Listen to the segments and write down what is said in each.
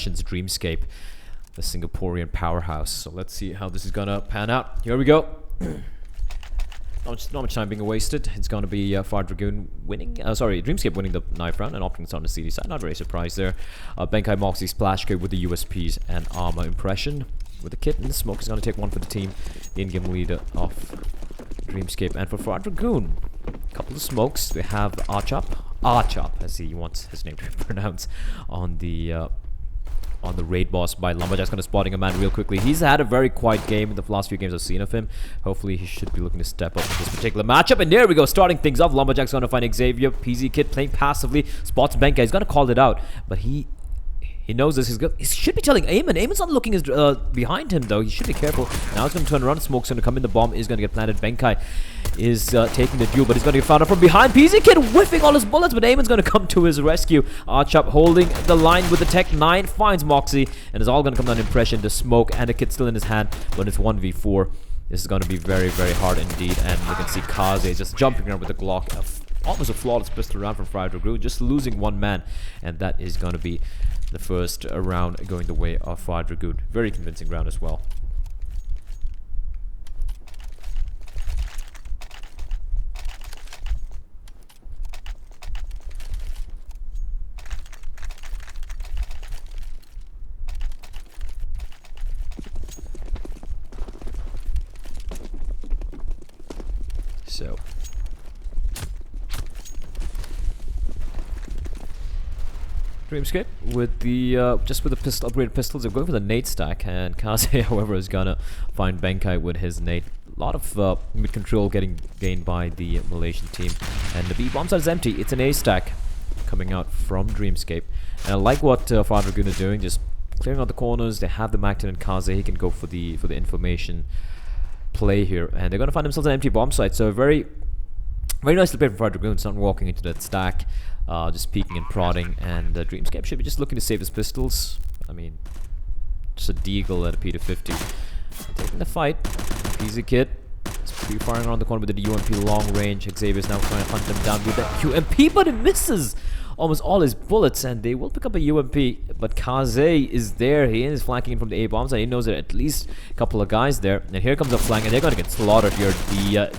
Impressions Dreamscape, the Singaporean powerhouse. So let's see how this is gonna pan out. Here we go. Not much time being wasted. It's going to be FireDragoon winning. Dreamscape winning the knife round and opting on the CD side. Not very surprised there. Benkai Moxie splashcode with the USPs and armor impression. With the kit and the smoke is going to take one for the team. The in-game leader of Dreamscape. And for FireDragoon, a couple of smokes. They have Archop, as he wants his name to be pronounced, on the raid boss by Lumberjack's gonna spotting a man real quickly. He's had a very quiet game in the last few games I've seen of him. Hopefully he should be looking to step up in this particular matchup. And there we go, starting things off. Lumberjack's gonna find Xavier. pzKid playing passively, spots Benkai. He's gonna call it out, but he knows this. He should be telling Eamon. Eamon's not looking behind him though. He should be careful. Now he's gonna turn around. Smoke's gonna come in. The bomb is gonna get planted. Benkai is taking the duel, but he's gonna get found out from behind. pzKid whiffing all his bullets, but Eamon's gonna come to his rescue. Archop holding the line with the Tech 9, finds Moxie, and it's all gonna come down to impression. The smoke and the kit still in his hand, but it's 1v4. This is gonna be very, very hard indeed, and you can see Kaze just jumping around with the Glock. Almost a flawless pistol round from FireDragoon, just losing one man, and that is gonna be the first round going the way of FireDragoon. Very convincing round as well. So Dreamscape with the upgraded pistols, they're going for the nade stack, and Kaze, however, is gonna find Benkai with his nade. A lot of mid control getting gained by the Malaysian team, and the B bomb side is empty. It's an A stack coming out from Dreamscape, and I like what FireDragoon is doing, just clearing out the corners. They have the Macton and Kaze. He can go for the information play here, and they're gonna find themselves an empty bomb site. So very nicely played from FireDragoon. Not walking into that stack. Just peeking and prodding, and Dreamscape should be just looking to save his pistols. I mean, just a deagle at a P250. Taking the fight. pzKid is pre-firing around the corner with the UMP long range. Xavier's now trying to hunt him down with that UMP, but it misses almost all his bullets, and they will pick up a UMP. But Kaze is there. He is flanking in from the A bombs, and he knows that at least a couple of guys there. And here comes a flank, and they're going to get slaughtered here. The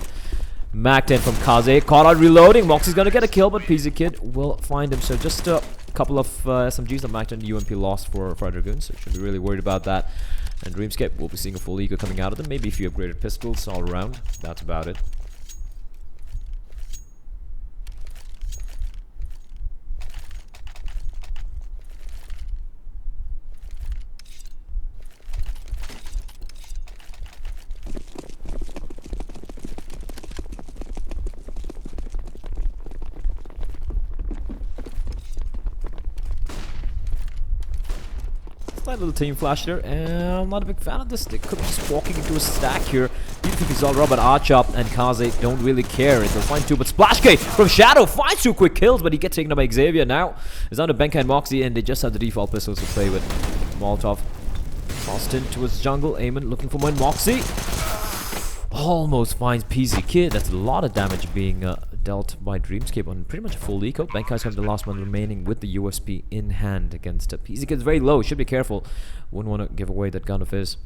Mac 10 from Kaze, caught out reloading. Moxie's gonna get a kill, but pzKid will find him. So just a couple of SMGs. The Mac 10 UMP lost for FireDragoon, so should be really worried about that. And Dreamscape will be seeing a full eco coming out of them. Maybe a few upgraded pistols all around. That's about it. Little team flash there, and I'm not a big fan of this. They could be just walking into a stack here. Beautifully all Robert Archop and Kaze don't really care. They'll find two, but Splashgate from Shadow finds two quick kills, but he gets taken up by Xavier. Now it's down to Benkai and Moxie, and they just have the default pistols to play with. Molotov tossed into his jungle. Eamon looking for one. Moxie almost finds pzKid. That's a lot of damage being dealt by Dreamscape on pretty much a full eco. Benkai's got the last one remaining with the USP in hand against pzKid's very low. Should be careful. Wouldn't want to give away that gun of his.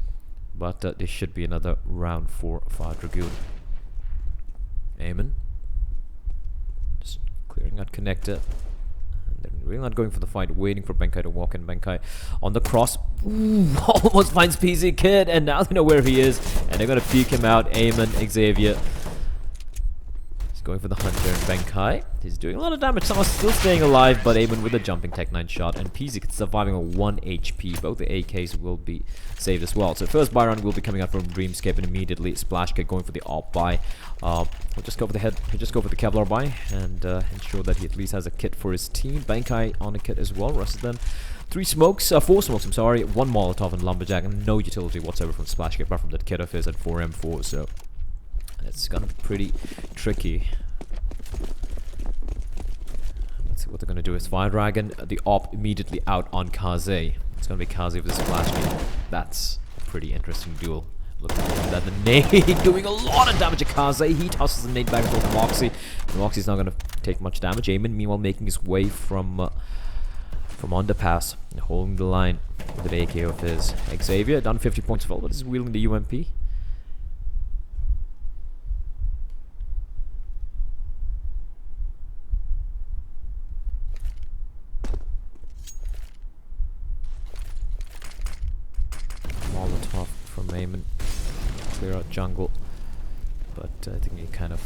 But this should be another round for FireDragoon. Eamon just clearing out connector. They're really not going for the fight, waiting for Benkai to walk in. Benkai on the cross. Ooh, almost finds pzKid, and now they know where he is, and they're gonna peek him out. Eamon, Xavier. He's going for the Hunter, and Benkai. He's doing a lot of damage. Someone's still staying alive, but Eamon with a jumping Tech 9 shot, and pzKid surviving a 1 HP. Both the AKs will be saved as well. So first buy round will be coming out from Dreamscape, and immediately Splashgate going for the op buy. He'll just go for the head. He'll just go for the Kevlar buy and ensure that he at least has a kit for his team. Benkai on a kit as well. Rest of them, 4 smokes. I'm sorry. 1 Molotov and Lumberjack, and no utility whatsoever from Splashgate apart from that kit of his at 4M4. So it's gonna be pretty tricky. Let's see what they're gonna do. Is FireDragoon the op immediately out on Kaze? It's gonna be Kaze with the Splashgate. That's a pretty interesting duel. Looking at that, the nade doing a lot of damage to Kaze. He tosses the nade back and forth to Moxie. Moxie's not going to take much damage. Eamon, meanwhile, making his way from underpass and holding the line. with the AK of his Xavier. Done 50 points of all, but is wielding the UMP. Molotov from Eamon. Clear out jungle. But I think he kind of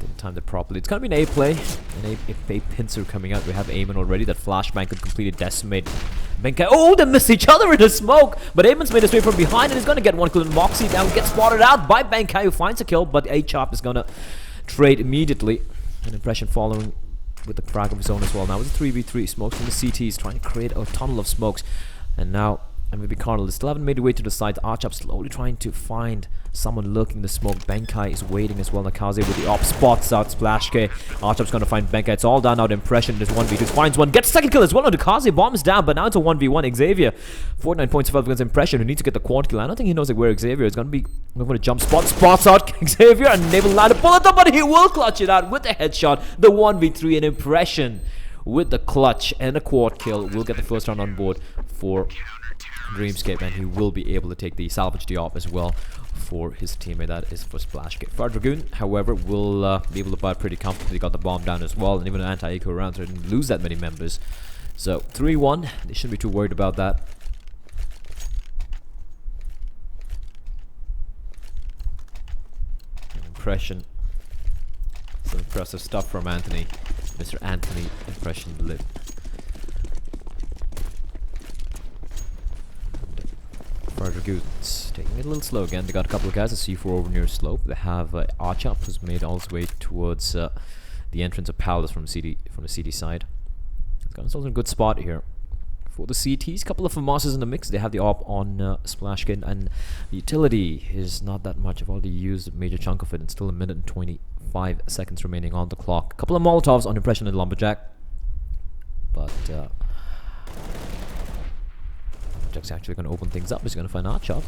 didn't time it properly. It's gonna be an A play. An A pincer coming out. We have Eamon already. That flashbang could completely decimate Benkai. Oh, they miss each other in the smoke. But Eamon's made his way from behind and is gonna get one kill. And Moxie now gets spotted out by Benkai, who finds a kill. But A-Chop is gonna trade immediately. An impression following with the frag of his own as well. Now it's a 3v3. Smokes from the CTs trying to create a tunnel of smokes. And now MVP Cardinal still haven't made their way to the side. Archop slowly trying to find someone lurking in the smoke. Benkai is waiting as well. Nakaze with the op spots out Splash K. Archop's gonna find Benkai. It's all done out. Impression. There's 1v2. Finds one. Gets second kill as well. No, Nakaze bomb is down, but now it's a 1v1. Xavier 49 points of against Impression, who needs to get the quad kill. I don't think he knows like, where Xavier is gonna be. We're gonna jump spots out Xavier and enable line to pull it up, but he will clutch it out with the headshot. The 1v3 and Impression with the clutch and a quad kill will get the first round on board for Dreamscape, and he will be able to take the salvage the op as well for his teammate. That is for Splashgate. FireDragoon, however, will be able to buy pretty comfortably. Got the bomb down as well, and even an anti-eco round, so didn't lose that many members. So 3-1. They shouldn't be too worried about that. An impression. Some impressive stuff from Anthony. Mr. Anthony Impression Lit. FireDragoons taking it a little slow again. They got a couple of guys at C4 over near slope. They have Archop, who's made all his way towards the entrance of Palace from the CD side. He's got himself in a good spot here. For the CTs, couple of Famosas in the mix. They have the op on Splashkin, and the utility is not that much. I've already used a major chunk of it, and still a minute and 25 seconds remaining on the clock. A couple of Molotovs on Impression and Lumberjack, but Lumberjack's actually going to open things up. He's going to find Archop.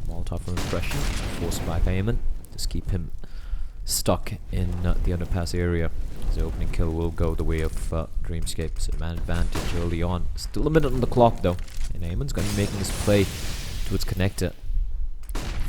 Molotov from Impression, force back Eamon, just keep him stuck in the underpass area. The opening kill will go the way of Dreamscape. So man advantage early on. Still a minute on the clock though. And Eamon's going to be making his play towards connector.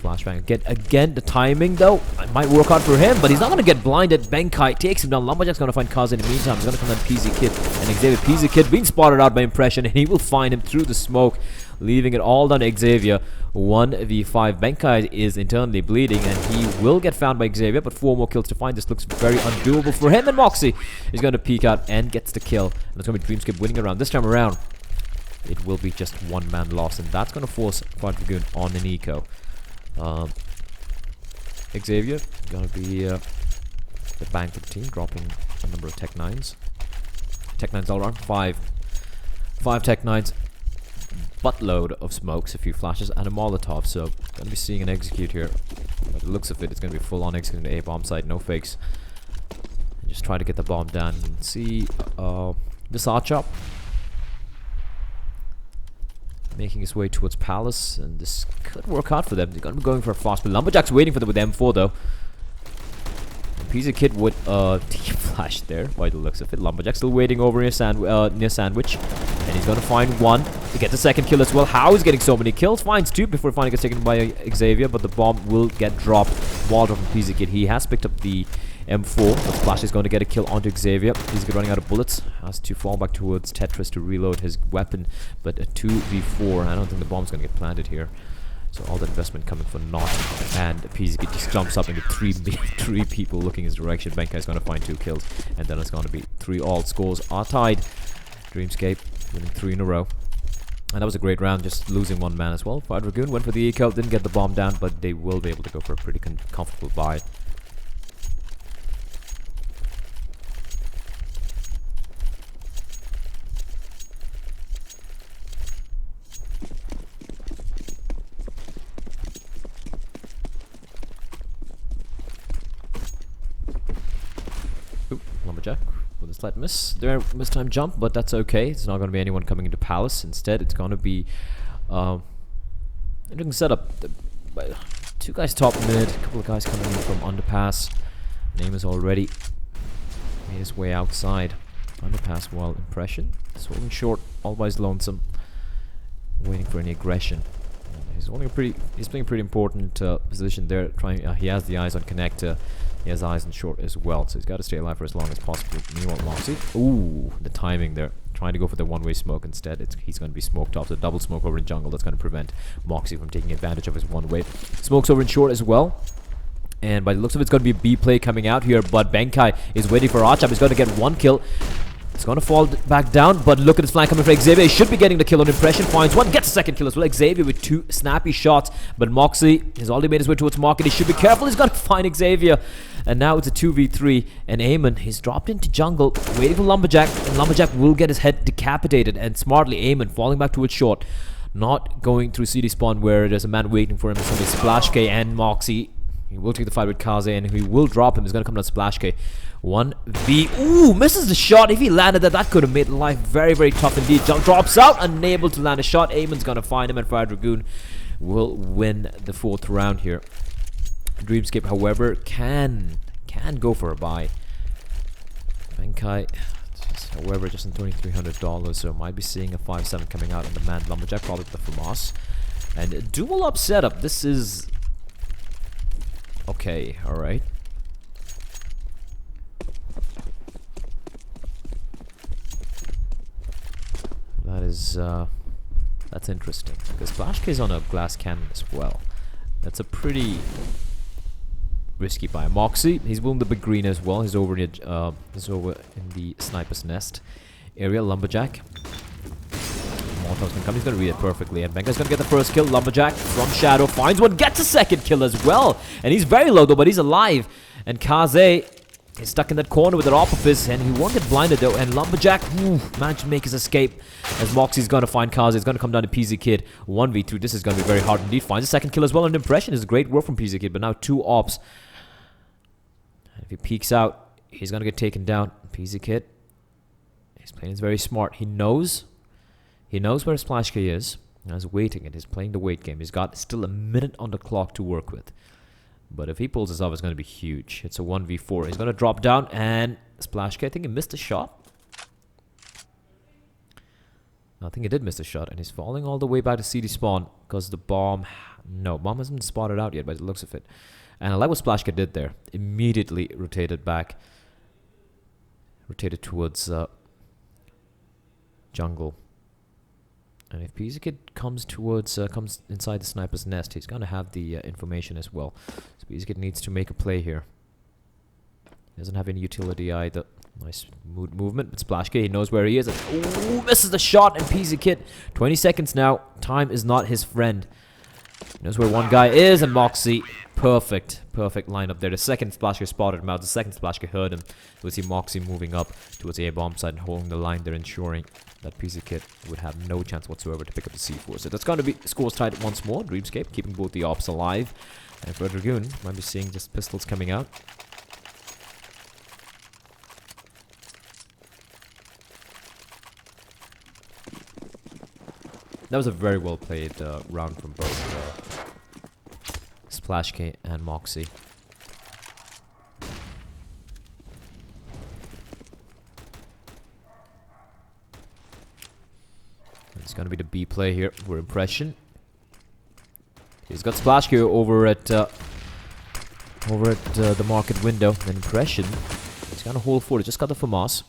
Flashbang again. The timing though, it might work out for him, but he's not going to get blinded. Benkai takes him down. Lumberjack's going to find Kaza in the meantime. He's going to come down PZ Kid. And Xavier PZ Kid being spotted out by Impression, and he will find him through the smoke, leaving it all down to Xavier. 1v5. Benkai is internally bleeding, and he will get found by Xavier, but 4 more kills to find. This looks very undoable for him, and Moxie is going to peek out and gets the kill. And it's going to be Dreamscape winning around. This time around, it will be just 1 man loss, and that's going to force FireDragoon on an eco. Xavier going to be the bank for the team, dropping a number of Tech 9s. Tech 9s all around. 5 Tech 9s. Buttload of smokes, a few flashes, and a Molotov. So, gonna be seeing an execute here. By the looks of it, it's gonna be full on executing the A bomb site, no fakes. And just try to get the bomb down. You can see this Archop making his way towards Palace, and this could work out for them. They're gonna be going for a fast, but Lumberjack's waiting for them with M4 though. Pizza Kid with deep flash there, by the looks of it. Lumberjack still waiting over near Sandwich. And he's going to find one to get the second kill as well. How is getting so many kills? Finds 2 before finally gets taken by Xavier, but the bomb will get dropped. Walled from Pizza Kid. He has picked up the M4, but Splash is going to get a kill onto Xavier. Pizza Kid running out of bullets. Has to fall back towards Tetris to reload his weapon, but a 2v4. I don't think the bomb's going to get planted here. So all the investment coming for naught, and PZ just jumps up into 3 people looking his direction. Benkai's going to find 2 kills, and then it's going to be 3 all. Scores are tied. Dreamscape winning 3 in a row. And that was a great round, just losing 1 man as well. FireDragoon went for the eco, didn't get the bomb down, but they will be able to go for a pretty comfortable buy. Lumberjack with a slight miss. There, missed time jump, but that's okay. It's not going to be anyone coming into Palace. Instead, it's going to be interesting setup. 2 guys top mid, a couple of guys coming in from underpass. Name is already made his way outside underpass while Impression is holding short, always lonesome. waiting for any aggression. He's playing a pretty important position there. He has the eyes on connector. He has eyes on short as well, so he's got to stay alive for as long as possible. Meanwhile, Moxie, ooh, the timing there. Trying to go for the one-way smoke instead. He's going to be smoked off. So double smoke over in jungle. That's going to prevent Moxie from taking advantage of his one-way. Smokes over in short as well. And by the looks of it, it's going to be a B play coming out here. But Benkai is waiting for Archap. He's going to get one kill. It's going to fall back down, but look at his flank coming for Xavier. He should be getting the kill on Impression. Finds one, gets a second kill as well. Xavier with 2 snappy shots, but Moxie has already made his way towards Market. He should be careful. He's got to find Xavier. And now it's a 2v3. And Eamon, he's dropped into jungle, waiting for Lumberjack. And Lumberjack will get his head decapitated. And smartly, Eamon falling back towards short. Not going through CD spawn where there's a man waiting for him. It's going to be Splash K and Moxie. He will take the fight with Kaze and he will drop him. He's going to come down Splash K. 1v. Ooh, misses the shot. If he landed that could have made life very, very tough indeed. Drops out, unable to land a shot. Eamon's going to find him, and FireDragoon will win the 4th round here. Dreamscape, however, can go for a buy. Benkai, however, just in $2,300, so might be seeing a 5-7 coming out on the man Lumberjack, probably the FAMAS. And a dual up setup. This is okay, alright. That is, that's interesting. Because Splash K is on a glass cannon as well. That's a pretty risky buy. Moxie, he's willing the big green as well. He's over in the sniper's nest area. Lumberjack. Molotov's gonna come. He's gonna read it perfectly. And Benkai's gonna get the first kill. Lumberjack from Shadow finds one, gets a second kill as well. And he's very low though, but he's alive. And Kaze is stuck in that corner with that op of his, and he won't get blinded though. And Lumberjack managed to make his escape as Moxie's gonna find Kaze. It's gonna come down to pzKid. 1v2. This is gonna be very hard indeed. Finds a second kill as well. And Impression is great work from pzKid, but now 2 ops. And if he peeks out, he's gonna get taken down. pzKid, he's playing it very smart. He knows where Splash K is. He's waiting and he's playing the wait game. He's got still a minute on the clock to work with. But if he pulls this off, it's going to be huge. It's a 1v4. He's going to drop down and Splash K, I think he missed a shot. I think he did miss a shot. And he's falling all the way back to CD spawn because the bomb... No, bomb hasn't been spotted out yet by the looks of it. And I like what Splash K did there. Immediately rotated back. Rotated towards jungle. And if pzKid comes towards, comes inside the sniper's nest, he's going to have the information as well. So pzKid needs to make a play here. He doesn't have any utility either. Nice movement, but Splash K, he knows where he is. Ooh, misses the shot, and pzKid, 20 seconds now. Time is not his friend. He knows where one guy is, and Moxie, perfect lineup there. The second Splash K spotted him out. The second Splash K heard him. We see Moxie moving up towards the A-bomb side and holding the line there, ensuring that pzKid would have no chance whatsoever to pick up the C4. So that's going to be scores tied once more. Dreamscape keeping both the ops alive. And FireDragoon might be seeing just pistols coming out. That was a very well played round from both Splash K and Moxie. It's going to be the B play here for Impression. He's got Splash K over at the market window. And Impression, he's going to hold forward. He just got the FAMAS.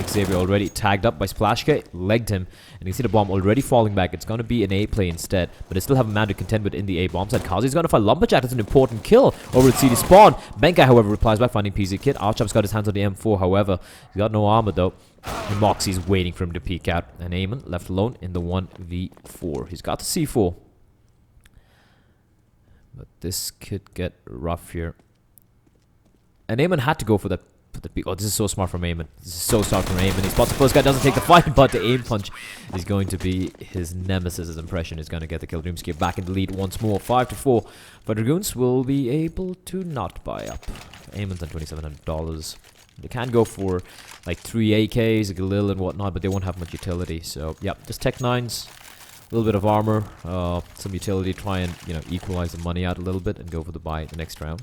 Xavier already tagged up by Splash K, legged him, and you see the bomb already falling back. It's going to be an A play instead, but they still have a man to contend with in the A bomb side. Kazi's going to find Lumberjack. That's an important kill over at CD spawn. Benkai, however, replies by finding pzKid. Archop's got his hands on the M4, however. He's got no armor though. And Moxie's waiting for him to peek out. And Eamon left alone in the 1v4. He's got the C4. But this could get rough here. And Eamon had to go for that. Oh, this is so smart from Eamon. This is so smart from Eamon. He spots the first guy, doesn't take the fight, but the aim punch is going to be his nemesis. His Impression is going to get the kill. Dreamscape back in the lead once more. 5-4. But Dragoons will be able to not buy up. Eamon's on $2,700. They can go for like 3 AKs, a Galil and whatnot, but they won't have much utility. So, yeah, just Tech 9s, a little bit of armor, some utility, try and, you know, equalize the money out a little bit and go for the buy the next round.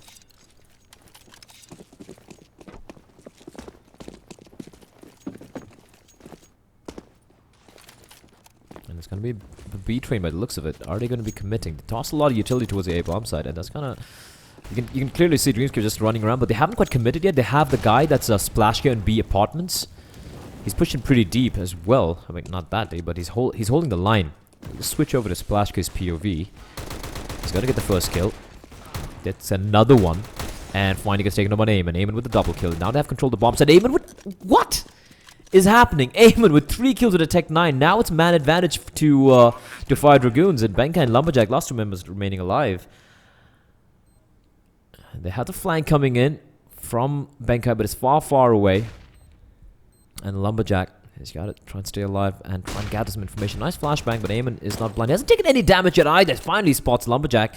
It's going to be a B train by the looks of it. Are they going to be committing? They toss a lot of utility towards the A bomb side, and that's kind of... You can clearly see Dreamscape just running around, but they haven't quite committed yet. They have the guy that's SplashGOD in B apartments. He's pushing pretty deep as well. I mean, not badly, but he's holding the line. Let's switch over to SplashGOD's POV. He's going to get the first kill. That's another one. And finally gets taken up on Eamon. Eamon with the double kill. Now they have control of the bomb side. Eamon with... What is happening? Eamon with 3 kills with a Tech 9. Now it's man advantage to FireDragoons. And Benkai and Lumberjack, last 2 members remaining alive. They have the flank coming in from Benkai, but it's far, far away. And Lumberjack has got to try and stay alive and try and gather some information. Nice flashbang, but Eamon is not blind. He hasn't taken any damage yet either. Finally spots Lumberjack.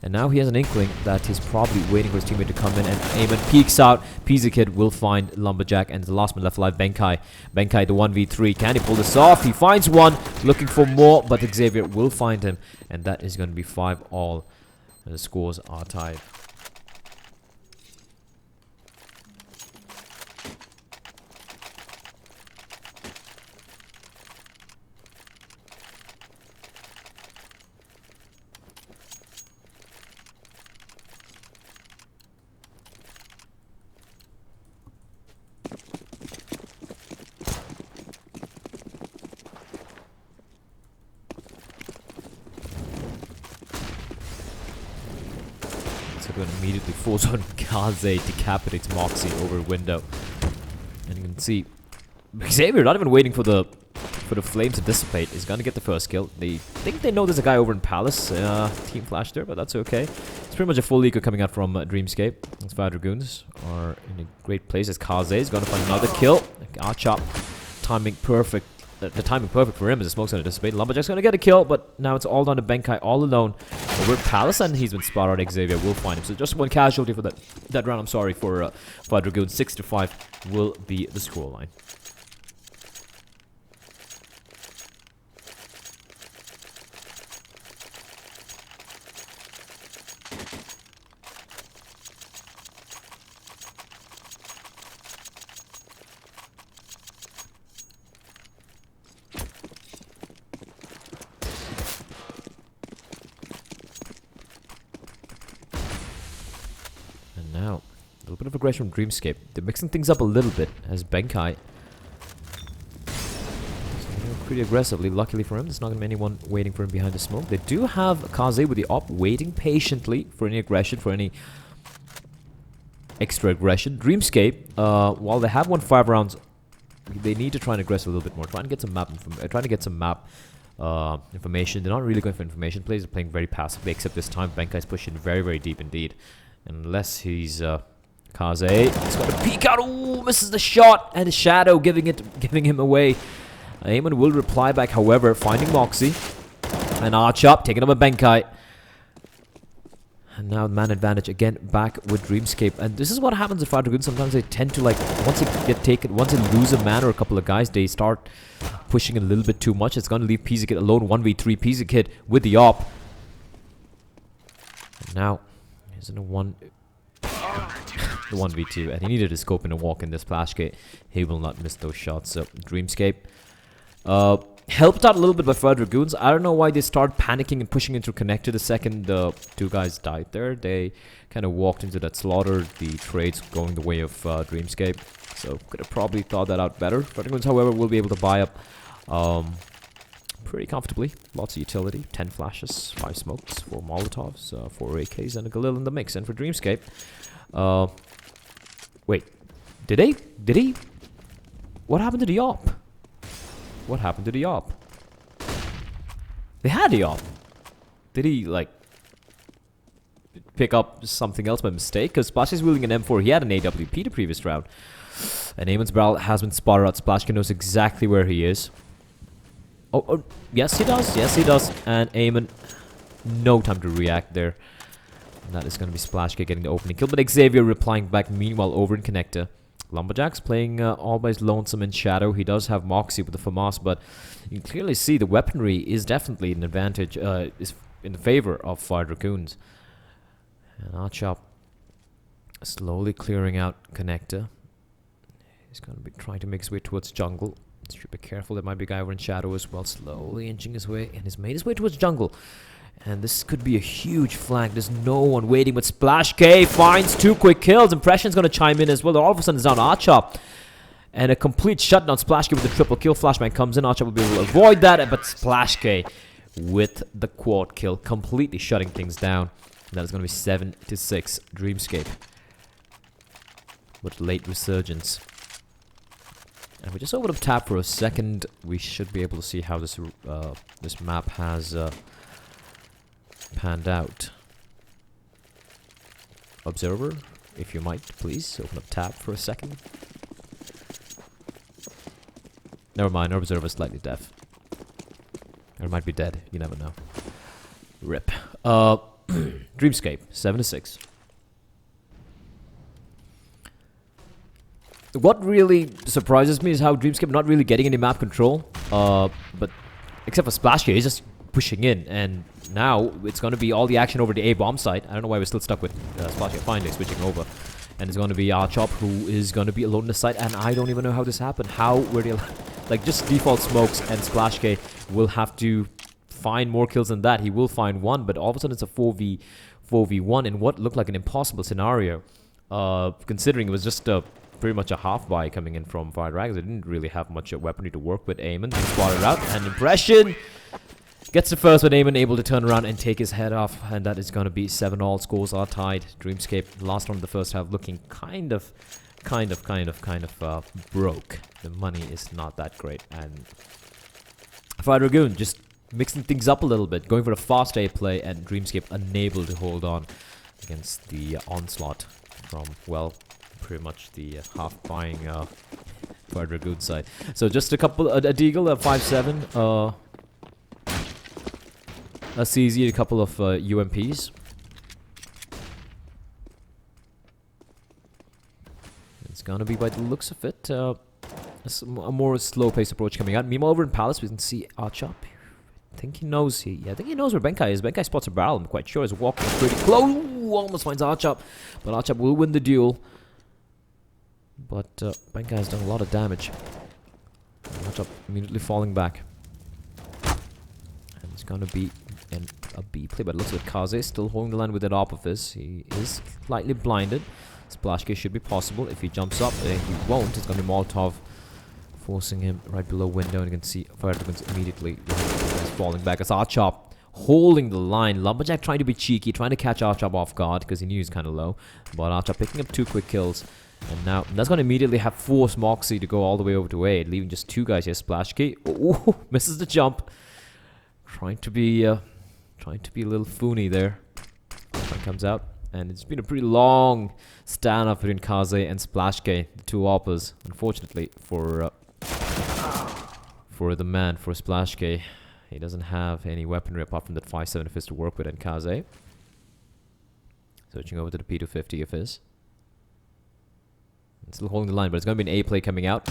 And now he has an inkling that he's probably waiting for his teammate to come in. And Eamon peeks out. fpsGOD will find Lumberjack. And the last man left alive, Benkai. Benkai, the 1v3. Can he pull this off? He finds one. Looking for more, but Xavier will find him. And that is going to be 5-all. And the scores are tied. Going to immediately force on Kaze, decapitates Moxie over a window. And you can see Xavier not even waiting for the flames to dissipate. He's going to get the first kill. They think they know there's a guy over in Palace. Team flash there, but that's okay. It's pretty much a full eco coming out from Dreamscape. These FireDragoons are in a great place as Kaze is going to find another kill. Archop, timing perfect. The timing perfect for him as the smoke's going to dissipate. Lumberjack's going to get a kill, but now it's all down to Benkai all alone over Palace, and he's been spotted out. Xavier will find him. So just one casualty for that round. I'm sorry for FireDragoon. 6-5 will be the scoreline. Now, a little bit of aggression from Dreamscape. They're mixing things up a little bit as Benkai pretty aggressively. Luckily for him, there's not going to be anyone waiting for him behind the smoke. They do have Kaze with the op waiting patiently for any aggression, for any extra aggression. Dreamscape, while they have won 5 rounds, they need to try and aggress a little bit more. Trying to get some map information. They're not really going for information plays. They're playing very passively, except this time Benkai's pushing very, very deep indeed. Unless he's Kaze, he's got to peek out. Oh, misses the shot, and the shadow giving him away. Eamon will reply back, however, finding Moxie and Arch up, taking up a Benkai. And now man advantage again back with Dreamscape. And this is what happens with FireDragoon. Sometimes they tend to, like, once they lose a man or a couple of guys, they start pushing a little bit too much. It's going to leave fpsGOD alone. 1v3 fpsGOD with the op. And now he's in a the 1v2, and he needed to scope in a walk in this flashgate. He will not miss those shots. So Dreamscape helped out a little bit by FireDragoons. I don't know why they start panicking and pushing into connector the second the 2 guys died there. They kind of walked into that slaughter. The trades going the way of Dreamscape. So could have probably thought that out better. FireDragoons, however, will be able to buy up pretty comfortably. Lots of utility. 10 flashes, 5 smokes, 4 Molotovs, 4 AKs, and a Galil in the mix. And for Dreamscape, wait, did he? What happened to the op? What happened to the op? They had the op. Did he, like, pick up something else by mistake? Because Splash is wielding an M4. He had an AWP the previous round. And Eamon's barrel has been spotted out. Splash knows exactly where he is. Oh, yes he does. Yes he does. And Eamon, no time to react there. And that is going to be SplashGOD getting the opening kill. But Xavier replying back meanwhile over in connector. Lumberjack's playing all by his lonesome in shadow. He does have Moxie with the FAMAS, but you can clearly see the weaponry is definitely an advantage, is in the favor of FireDragoons. And Archop slowly clearing out connector. He's going to be trying to make his way towards jungle. Should be careful. There might be a guy over in shadow as well, slowly inching his way, and he's made his way towards jungle. And this could be a huge flank. There's no one waiting, but splashGOD finds 2 quick kills. Impression's gonna chime in as well. All of a sudden, it's down to Archop. And a complete shutdown. splashGOD with the triple kill. Flashbang comes in. Archop will be able to avoid that, but splashGOD with the quad kill, completely shutting things down. And that is gonna be 7-6 Dreamscape. With late resurgence. And we just open up tab for a second. We should be able to see how this this map has panned out. Observer, if you might, please open up tab for a second. Never mind, our observer is slightly deaf. Or might be dead, you never know. RIP. Dreamscape, 7-6. What really surprises me is how Dreamscape not really getting any map control. But except for splashGOD, he's just pushing in, and now it's going to be all the action over the A bomb site. I don't know why we're still stuck with splashGOD finally switching over, and it's going to be Archop who is going to be alone in the site, and I don't even know how this happened. How were they like just default smokes, and splashGOD will have to find more kills than that. He will find one, but all of a sudden it's a 4v1 in what looked like an impossible scenario, considering it was just pretty much a half buy coming in from FireDragoon. They didn't really have much weaponry to work with. Eamon spotted out, and Impression gets the first, but Eamon able to turn around and take his head off, and that is going to be 7-all. Scores are tied. Dreamscape last round of the first half looking kind of broke. The money is not that great, and FireDragoon just mixing things up a little bit, going for a fast A play, and Dreamscape unable to hold on against the onslaught from, well, pretty much the half buying FireDragoon side. So just a couple, a Deagle, a 5-7, a CZ, a couple of UMPs. It's gonna be, by the looks of it, a more slow-paced approach coming out. Meanwhile, over in Palace, we can see Archop. I think he knows. I think he knows where Benkai is. Benkai spots a barrel. I'm quite sure. He's walking pretty close. Almost finds Archop, but Archop will win the duel. But Benkai has done a lot of damage. Archop immediately falling back. And it's gonna be a B play, but it looks like Kaze still holding the line with that op of his. He is slightly blinded. splashGOD should be possible. If he jumps up, he won't. It's gonna be Molotov forcing him right below window, and you can see FireDragoon's immediately falling back. It's Archop holding the line. Lumberjack trying to be cheeky, trying to catch Archop off guard because he knew he was kind of low. But Archop picking up 2 quick kills. And now that's going to immediately have forced Moxie to go all the way over to A, leaving just 2 guys here. splashGOD, oh, misses the jump. Trying to be a little foony there. One comes out, and it's been a pretty long standoff between Kaze and splashGOD, the 2 oppers. Unfortunately for the man, for splashGOD, he doesn't have any weaponry apart from that 5-7 of his to work with, and Kaze switching over to the P250 of his. Still holding the line, but it's going to be an A play coming out.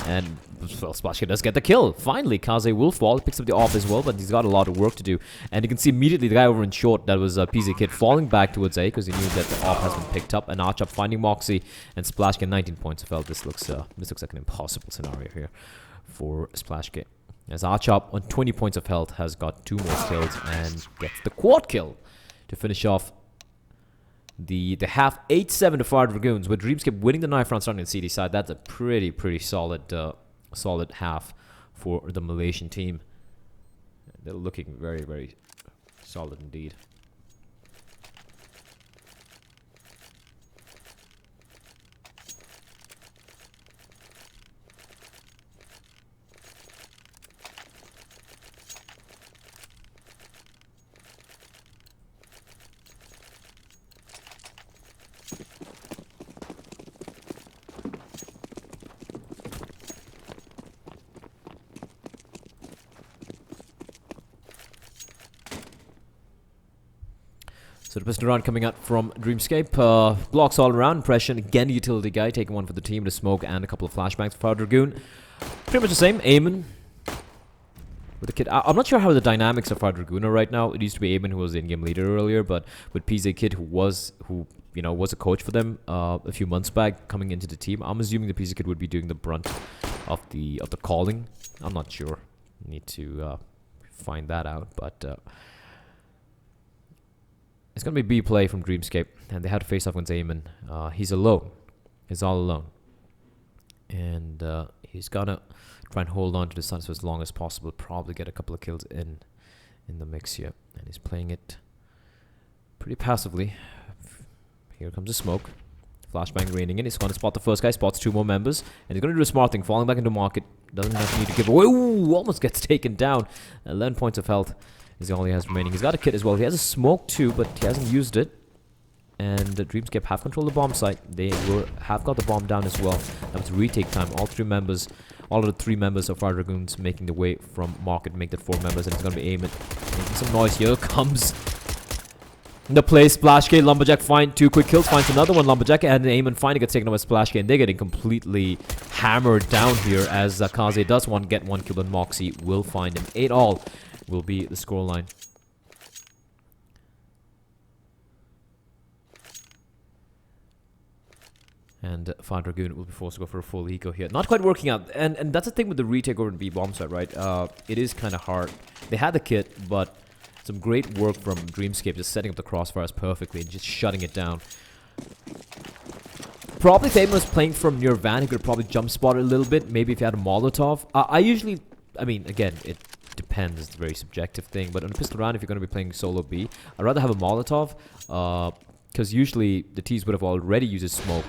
And, well, splashGOD does get the kill. Finally, Kaze will fall. He picks up the off as well, but he's got a lot of work to do. And you can see immediately the guy over in short, that was PZ Kid, falling back towards A because he knew that the off has been picked up. And Archop finding Moxie, and splashGOD 19 points of health. This looks like an impossible scenario here for splashGOD. As Archop on 20 points of health has got 2 more kills and gets the quad kill to finish off the half. 8-7 to FireDragoons, with Dreamscape winning the knife round starting on the CD side. That's a pretty solid half for the Malaysian team. They're looking very solid indeed. So the pistol round coming out from Dreamscape. Blocks all around. Impression, again, the utility guy, taking one for the team, the smoke, and a couple of flashbangs for FireDragoon. Pretty much the same. Eamon with the kid. I'm not sure how the dynamics of FireDragoon are right now. It used to be Eamon who was the in-game leader earlier, but with fpsGOD who was a coach for them a few months back coming into the team, I'm assuming the fpsGOD would be doing the brunt of the calling. I'm not sure. Need to find that out, but it's gonna be B play from Dreamscape, and they had to face off against Eamon. He's alone. He's all alone, and he's gonna try and hold on to the sun for as long as possible. Probably get a couple of kills in the mix here, and he's playing it pretty passively. Here comes the smoke. Flashbang raining in. He's gonna spot the first guy. Spots 2 more members, and he's gonna do a smart thing, falling back into market. Doesn't have need to give away. Ooh, almost gets taken down. 11 points of health is all he has remaining. He's got a kit as well. He has a smoke too, but he hasn't used it. And Dreamscape have control of the bomb site. They have got the bomb down as well. That was retake time. All of the 3 members of FireDragoons making the way from market, make that 4 members, and it's gonna be Eamon making some noise. Here comes the play. SplashK, Lumberjack find 2 quick kills, finds another one. Lumberjack and Eamon finally gets taken over SplashK, and they're getting completely hammered down here as Kaze does get 1 kill, and Moxie will find him. 8-all will be the scoreline. And FireDragoon will be forced to go for a full eco here. Not quite working out. And that's the thing with the retake over in B bomb site, right? It is kind of hard. They had the kit, but some great work from Dreamscape just setting up the crossfires perfectly and just shutting it down. Probably if Eamon was playing from near van, he could probably jump spot it a little bit. Maybe if he had a Molotov. I mean, again, it depends. It's a very subjective thing. But on a pistol round, if you're going to be playing solo B, I'd rather have a Molotov. Because usually the T's would have already used a smoke,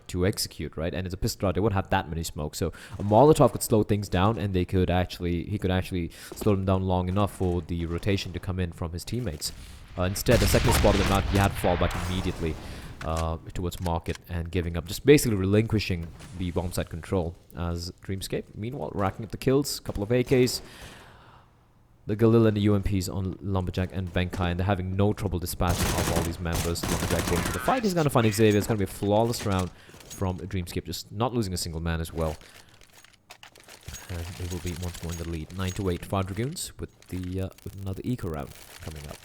to execute, right? And it's a pistol round, they won't have that many smokes. So a Molotov could slow things down, and he could actually slow them down long enough for the rotation to come in from his teammates. Instead, the second spot of the map, he had to fall back immediately towards market and giving up, just basically relinquishing the bomb site control as Dreamscape. Meanwhile, racking up the kills, a couple of AKs. The Galil and the UMPs on Lumberjack and Benkai, and they're having no trouble dispatching of all these members. Lumberjack going for the fight. He's going to find Xavier. It's going to be a flawless round from Dreamscape, just not losing a single man as well. And they will be once more in the lead. 9-8 FireDragoons with another eco round coming up.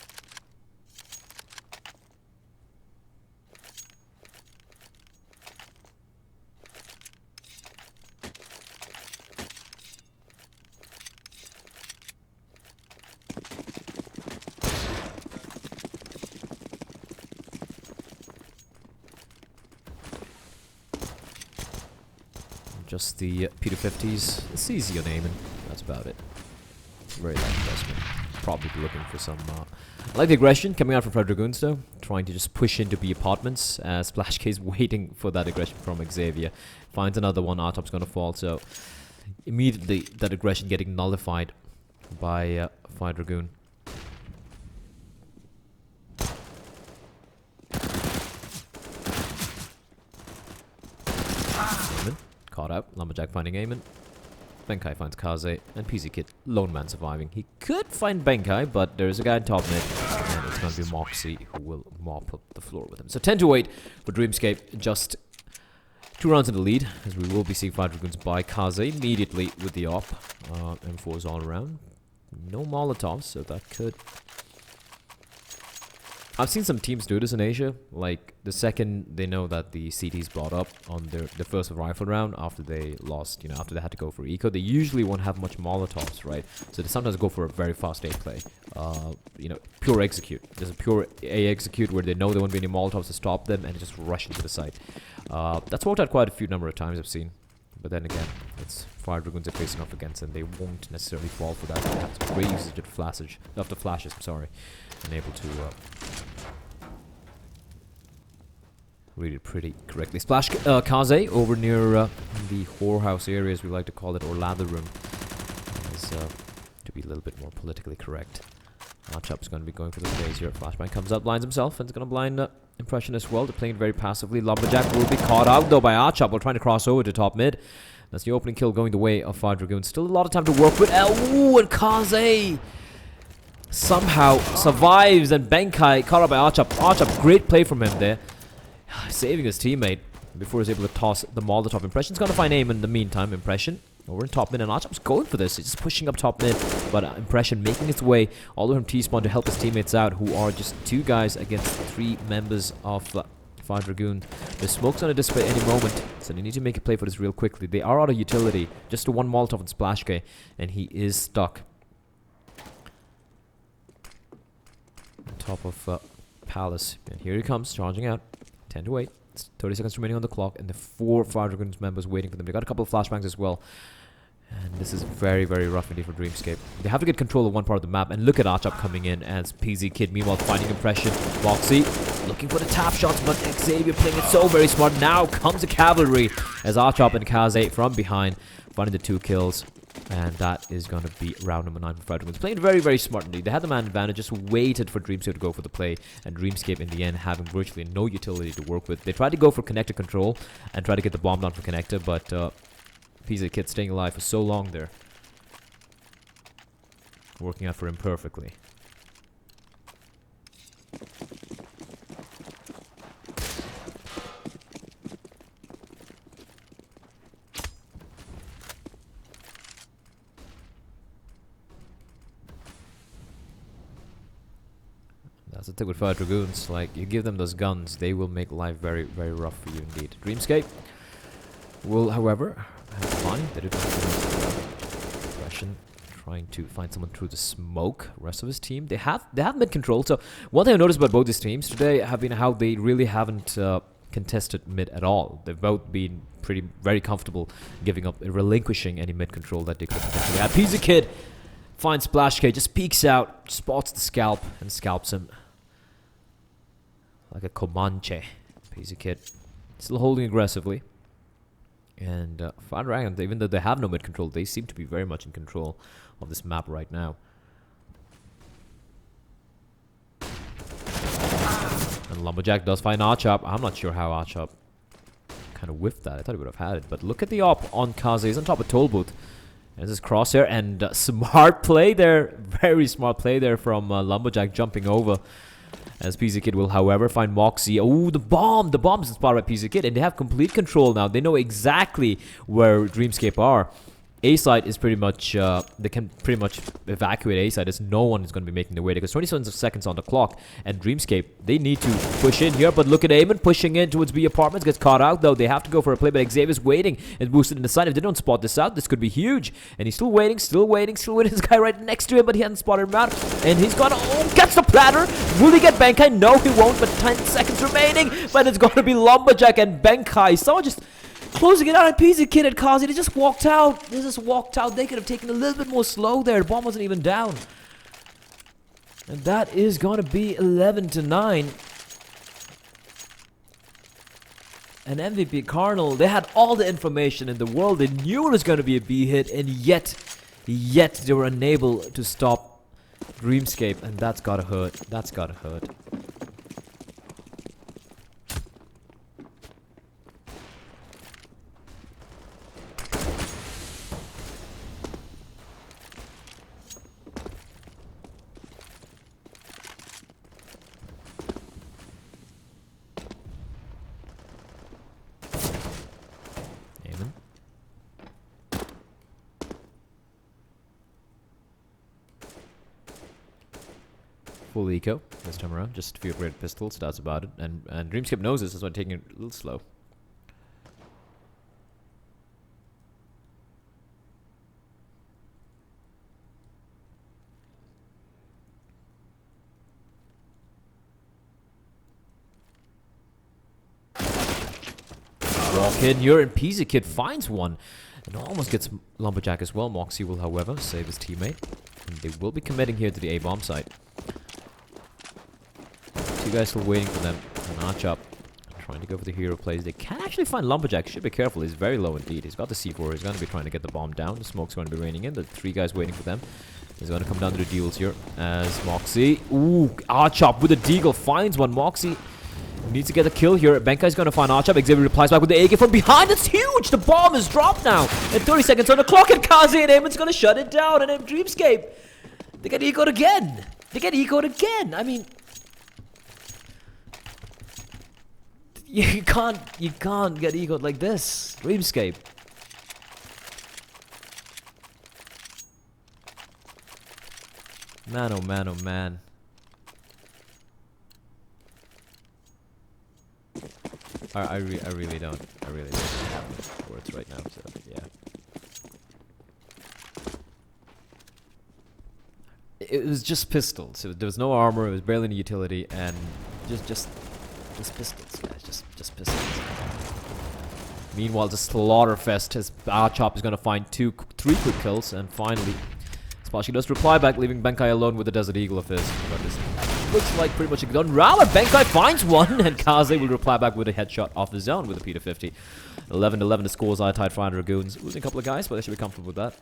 Just the P250s. It's easy on Eamon. That's about it. Very light investment. Probably be looking for some... I like the aggression coming out from FireDragoons though. Trying to just push into B apartments. SplashK is waiting for that aggression from Xavier. Finds another one. R-Top's going to fall. So immediately that aggression getting nullified by FireDragoon. Caught out. Lumberjack finding Eamon. Benkai finds Kaze. And psGOD, lone man surviving. He could find Benkai, but there's a guy in top mid. And it's going to be Moxie who will mop up the floor with him. So 10-8 for Dreamscape. Just 2 rounds in the lead, as we will be seeing FireDragoons by Kaze immediately with the op. M4s all around. No Molotovs, so that could... I've seen some teams do this in Asia, like the second they know that the CT's brought up on the first rifle round after they lost, after they had to go for eco, they usually won't have much Molotovs, right? So they sometimes go for a very fast A play, pure execute. There's a pure A execute where they know there won't be any Molotovs to stop them and just rush into the site. That's worked out quite a few number of times I've seen, but then again, it's FireDragoons are facing off against and they won't necessarily fall for that. That's great usage of the flashes, and able to read it pretty correctly. Splash Kaze over near the whorehouse area, as we like to call it, or lather room, to be a little bit more politically correct. Chop's going to be going for the phase here. Flashbang comes up, blinds himself, and it's going to blind Impression as well. They're playing very passively. Lumberjack will be caught out though by Archop while trying to cross over to top mid. That's the opening kill going the way of FireDragoon. Still a lot of time to work with. Ooh, and Kaze somehow survives, and Benkai caught up by Archop. Archop, great play from him there, saving his teammate before he's able to toss the Molotov. Impression's going to find aim in the meantime. Impression over in top mid, and Archop's going for this. He's just pushing up top mid, but Impression making its way all the way from T-spawn to help his teammates out, who are just 2 guys against 3 members of FireDragoon. The smoke's gonna dissipate any moment, so they need to make a play for this real quickly. They are out of utility. Just a 1 Molotov and splashk, and he is stuck on top of Palace. And here he comes, charging out. 10 to 8. 30 seconds remaining on the clock, and the 4 FireDragoon members waiting for them. They got a couple of flashbangs as well. And this is very, very rough indeed for Dreamscape. They have to get control of one part of the map, and look at Archop coming in as pzKid, meanwhile finding Impression. Moxie looking for the tap shots, but Xavier playing it so very smart. Now comes the cavalry as Archop and Kaze from behind, finding the 2 kills. And that is going to be round number 9 for FireDragoon. Playing very, very smart indeed. They had the man advantage, just waited for Dreamscape to go for the play, and Dreamscape in the end having virtually no utility to work with. They tried to go for connector control and try to get the bomb down for connector, but pzKid staying alive for so long there. Working out for him perfectly. That's the thing with FireDragoons. Like, you give them those guns, they will make life very, very rough for you indeed. Dreamscape will, however, have fun. They did Impression trying to find someone through the smoke. Rest of his team, they have mid control. So one thing I noticed about both these teams today have been how they really haven't contested mid at all. They've both been very comfortable giving up, relinquishing any mid control that they could potentially have. pzKid finds splashk, just peeks out, spots the scalp, and scalps him like a Comanche. pzKid still holding aggressively. And FireDragoon, even though they have no mid control, they seem to be very much in control of this map right now. And Lumberjack does find Archop. I'm not sure how Archop kind of whiffed that. I thought he would have had it. But look at the op on Kaze. He's on top of Toll Booth. There's this crosshair, and smart play there. Very smart play there from Lumberjack jumping over. As pzKid will, however, find Moxie. Oh, the bomb! The bomb is inspired by pzKid, and they have complete control now. They know exactly where Dreamscape are. A-side is pretty much, they can pretty much evacuate A-side as no one is going to be making the way. Because 27 seconds on the clock, and Dreamscape, they need to push in here. But look at Eamon pushing in towards B Apartments, gets caught out though. They have to go for a play, but Xavier's waiting and boosted in the side. If they don't spot this out, this could be huge. And he's still waiting, still waiting, still waiting. This guy right next to him, but he hasn't spotted him out. And he's gonna, oh, gets the platter. Will he get Benkai? No, he won't, but 10 seconds remaining. But it's gonna be Lumberjack and Benkai. Someone just closing it out at pzKid and Kaze. They just walked out. They just walked out. They could have taken a little bit more slow there. The bomb wasn't even down. And that is going to be 11 to 9. And MVP Cardinal, they had all the information in the world. They knew it was going to be a B hit, and yet they were unable to stop Dreamscape. And that's got to hurt. That's got to hurt. Full eco this time around, just a few upgraded pistols, that's about it. And Dreamscape knows this, that's why I'm taking it a little slow. Walk in here, and pzKid finds one and almost gets Lumberjack as well. Moxie will, however, save his teammate, and they will be committing here to the A-bomb site. 2 guys still waiting for them. And Archop trying to go for the hero plays. They can actually find Lumberjack. Should be careful. He's very low indeed. He's got the C4. He's going to be trying to get the bomb down. The smoke's going to be raining in. The 3 guys waiting for them. He's going to come down to the deals here as Moxie. Ooh, Archop with a deagle finds one. Moxie needs to get a kill here. Benkai's going to find Archop. Xavier replies back with the AK from behind. It's huge. The bomb is dropped now. And 30 seconds on the clock. And Kaze and Eamon's going to shut it down. And then Dreamscape, they get ecoed again. They get ecoed again. I mean, you can't get ecoed like this, Dreamscape. Man, oh man, oh man. I really don't have words right now, so yeah. It was just pistols. So there was no armor, it was barely any utility, and just pistols, guys, just pistols. Meanwhile, the Slaughterfest, his Chop is gonna find 3 quick kills, and finally splashy does reply back, leaving Benkai alone with the Desert Eagle of his. But this looks like pretty much a done round, but Benkai finds one, and Kaze will reply back with a headshot off the zone with a P250. 11-11 the scores, I tied FireDragoons. Losing a couple of guys, but they should be comfortable with that.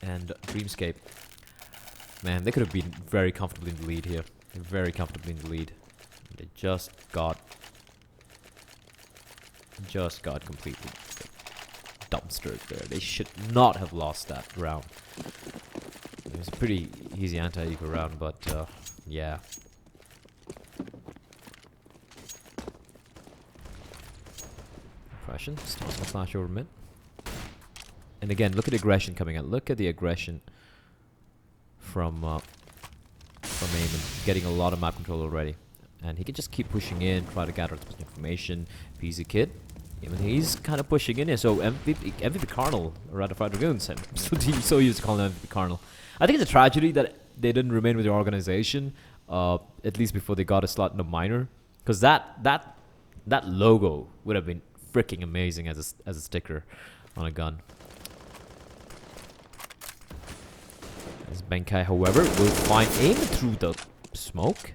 And Dreamscape. Man, they could have been very comfortably in the lead here. Very comfortably in the lead. They just got completely dumpstered there. They should not have lost that round. It was a pretty easy anti-eco round, but yeah. Impression, starts to flash over mid. And again, look at the aggression coming out. Look at the aggression from Eamon, getting a lot of map control already. And he can just keep pushing in, try to gather information. PsGOD, I mean, he's kind of pushing in here. So MVP Carnal, or rather FireDragoons, so used to calling him MVP Carnal. I think it's a tragedy that they didn't remain with the organization, at least before they got a slot in the minor. Because that logo would have been freaking amazing as a sticker on a gun. As Benkai, however, will find aim through the smoke.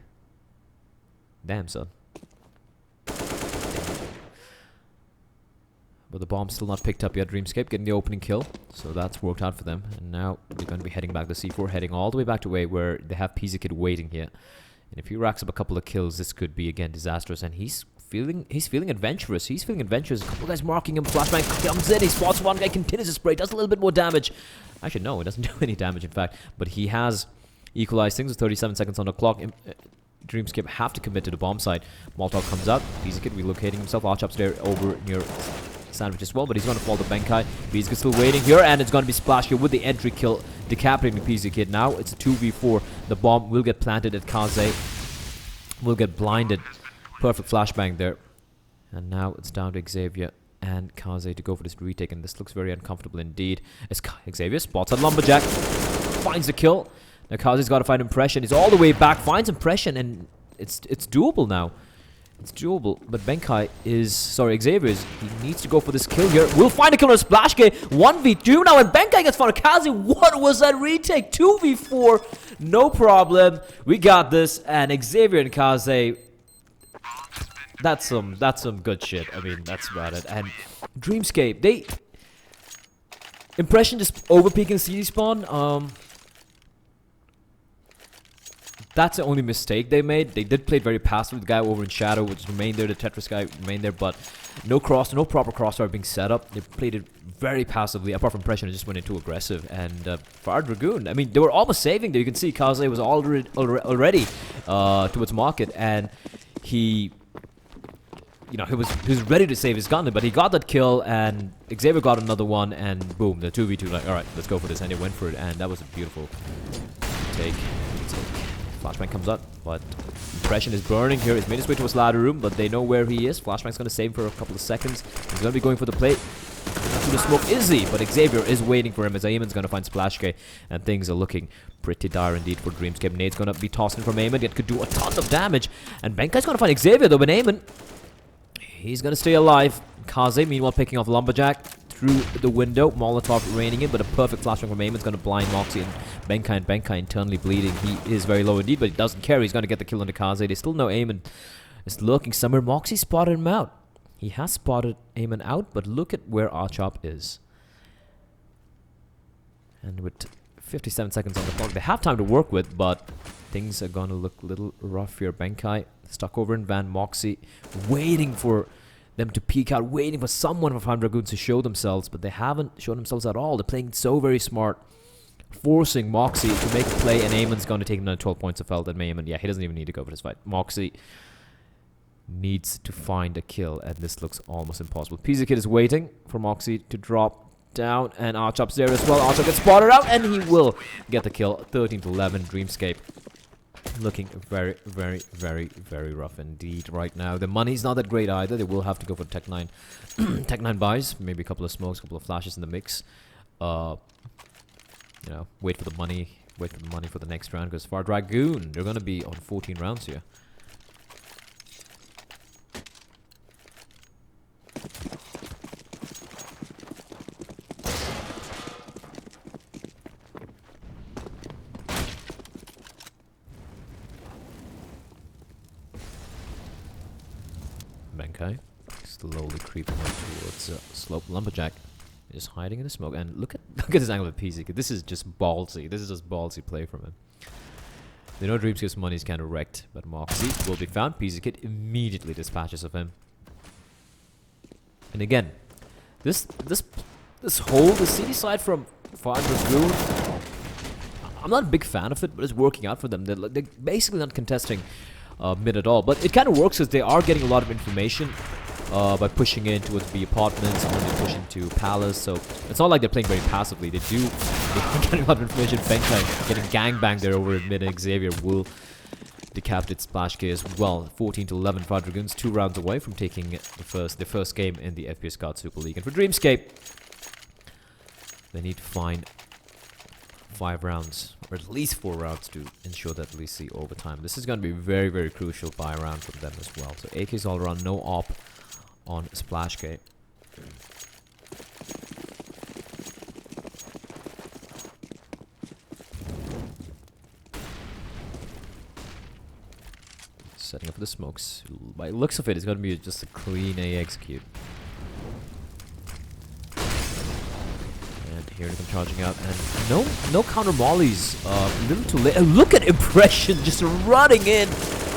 Damn, son. But the bomb's still not picked up yet. Dreamscape getting the opening kill, so that's worked out for them. And now they're going to be heading back to C4, heading all the way back to A, where they have PsGOD waiting here. And if he racks up a couple of kills, this could be again disastrous. And he's feeling adventurous. He's feeling adventurous. A couple of guys marking him. Flashbang comes in. He spots one guy, continues to spray, does a little bit more damage. Actually, no, it doesn't do any damage, in fact. But he has equalized things with 37 seconds on the clock. Dreamscape have to commit to the bomb site. Molotov comes out. PsGOD relocating himself. Archop's there over near Sandwich as well, but he's going to fall to Benkai. PsGOD still waiting here, and it's going to be Splash here with the entry kill, decapitating PsGOD. Now it's a 2v4. The bomb will get planted at Kaze. Will get blinded. Perfect flashbang there. And now it's down to Xavier and Kaze to go for this retake, and this looks very uncomfortable indeed. As Xavier spots on Lumberjack, finds the kill. Now Kaze's got to find Impression. He's all the way back, finds Impression, and it's doable now. It's doable, but Benkai is... Sorry, Xavier is... He needs to go for this kill here. We'll find a killer Splash K. 1v2 now, and Benkai gets found. Kaze, what was that retake? 2v4. No problem. We got this, and Xavier and Kaze... That's some good shit. I mean, that's about it. And Dreamscape, they... Impression just over-peeking CD spawn. That's the only mistake they made. They did play very passively. The guy over in Shadow, which remained there, the Tetris guy remained there, but no proper crossfire being set up. They played it very passively. Apart from Impression, it just went in too aggressive. And FireDragoon, I mean, they were almost saving there. You can see Kaze was already towards market, and he... You know, he was ready to save his gun, but he got that kill, and Xavier got another one, and boom, the 2v2, like, alright, let's go for this, and he went for it, and that was a beautiful take. Flashbang comes up, but Impression is burning here. He's made his way to his ladder room, but they know where he is. Flashbang's going to save for a couple of seconds. He's going to be going for the plate. To the smoke, is he? But Xavier is waiting for him as Eamon's going to find Splash K, and things are looking pretty dire indeed for Dreamscape. Nade's going to be tossing from Eamon. It could do a ton of damage, and Benkai's going to find Xavier though, but Eamon... He's going to stay alive. Kaze, meanwhile, picking off Lumberjack through the window. Molotov raining in, but a perfect flashbang from Eamon's going to blind Moxie and Benkai internally bleeding. He is very low indeed, but he doesn't care. He's going to get the kill on the Kaze. They still know Eamon is lurking somewhere. Moxie spotted him out. He has spotted Eamon out, but look at where Archop is. And with 57 seconds on the clock, they have time to work with, but things are going to look a little rough here. Benkai stuck over in Van. Moxie waiting for them to peek out, waiting for someone from FireDragoon to show themselves, but they haven't shown themselves at all. They're playing so very smart, forcing Moxie to make a play, and Eamon's going to take another 12 points of health. And Eamon, yeah, he doesn't even need to go for this fight. Moxie needs to find a kill, and this looks almost impossible. PsGOD is waiting for Moxie to drop down, and Archop's there as well. Archop gets spotted out, and he will get the kill. 13-11, Dreamscape. Looking very, very, very, very rough indeed right now. The money's not that great either. They will have to go for Tech 9. Tech 9 buys, maybe a couple of smokes, a couple of flashes in the mix. You know, wait for the money for the next round, because FireDragoon, they're going to be on 14 rounds here. Benkai slowly creeping up towards Slope. Lumberjack is hiding in the smoke, and look at this angle of PZ. This is just ballsy. This is just ballsy play from him. They know Dreamscape's money is kind of wrecked, but Moxie will be found. PZ immediately dispatches of him. And again, this whole CD side from FireDragoon, I'm not a big fan of it, but it's working out for them. They're basically not contesting mid at all, but it kind of works because they are getting a lot of information by pushing in towards the apartments, and then they push into Palace, so it's not like they're playing very passively. They're getting a lot of information. Benkai getting gangbanged there over at mid, and Xavier will decapitate splashGOD as well. 14-11, FireDragoon's 2 rounds away from taking the first game in the fpsGOD Super League. And for Dreamscape, they need to find 5 rounds, or at least 4 rounds, to ensure that at least see overtime. This is going to be very, very crucial by round for them as well. So AK's all around, no op on splashGOD. Setting up for the smokes. By the looks of it, it's going to be just a clean A execute. Here they come charging out, and no counter mollies. A little too late. And look at Impression just running in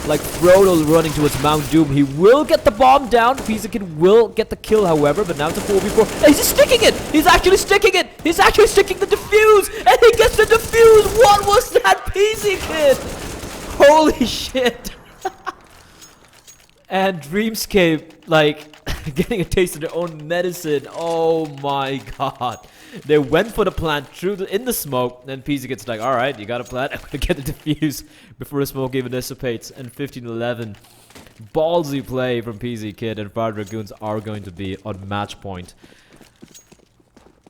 like Frodo running towards Mount Doom. He will get the bomb down. PsGOD will get the kill, however, but now it's a 4v4. And he's sticking it! He's actually sticking it! He's actually sticking the defuse! And he gets the defuse! What was that, PsGOD? Holy shit! And Dreamscape, like, getting a taste of their own medicine. Oh my god. They went for the plant in the smoke, and PZ gets like, alright, you got a plant, I'm gonna get the defuse before the smoke even dissipates. And 15-11. Ballsy play from PsGOD, and FireDragoons are going to be on match point.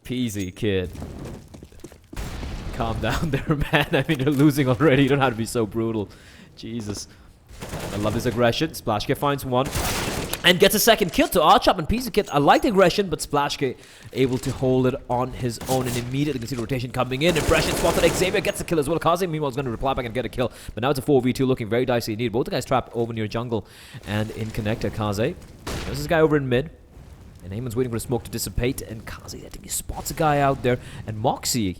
PsGOD. Calm down there, man. I mean, you're losing already. You don't have to be so brutal. Jesus. I love his aggression. splashGOD finds one and gets a second kill to Archop, and PsGOD. I like the aggression, but splashGOD able to hold it on his own, and immediately can see the rotation coming in. Impression spotted. Xavier gets the kill as well. Kaze meanwhile is going to reply back and get a kill, but now it's a 4v2 looking very dicey indeed. Both the guys trapped over near jungle and in connector. Kaze. There's this guy over in mid, and Eamon's waiting for the smoke to dissipate, and Kaze, I think he spots a guy out there, and Moxie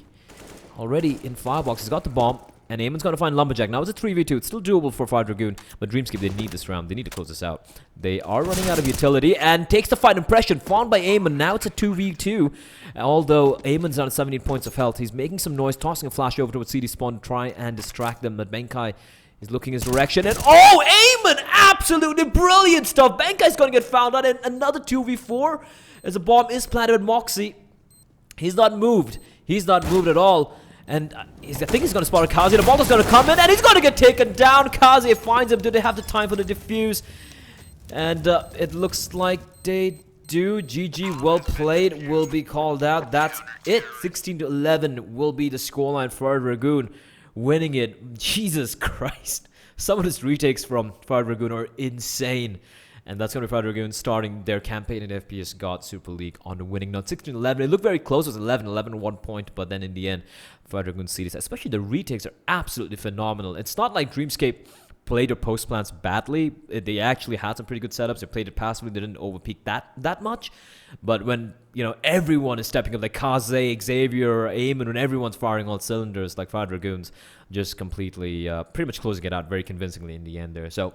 already in firebox. He's got the bomb. And Eamon's going to find Lumberjack. Now it's a 3v2. It's still doable for FireDragoon. But Dreamscape, they need this round. They need to close this out. They are running out of utility. And takes the fight. Impression found by Eamon. Now it's a 2v2. Although Eamon's down at 17 points of health. He's making some noise. Tossing a flash over towards CD Spawn to try and distract them. But Benkai is looking his direction. And oh, Eamon! Absolutely brilliant stuff. Benkai's going to get found out. And another 2v4. As a bomb is planted with Moxie. He's not moved. He's not moved at all. And I think he's going to spot a Kaze. The ball is going to come in, and he's going to get taken down. Kaze finds him. Do they have the time for the defuse? And it looks like they do. GG, well played, will be called out. That's it. 16-11 will be the scoreline for FireDragoon, winning it. Jesus Christ. Some of his retakes from FireDragoon are insane. And that's going to be FireDragoon starting their campaign in fpsGOD Super League on the winning note. 16-11. It looked very close. It was 11-11 at one point. But then in the end, FireDragoon series, especially the retakes, are absolutely phenomenal. It's not like Dreamscape played their post plants badly. They actually had some pretty good setups. They played it passively. They didn't overpeak that much. But when, you know, everyone is stepping up, like Kaze, Xavier, Eamon, when everyone's firing all cylinders, like FireDragoons, just completely, pretty much closing it out very convincingly in the end there. So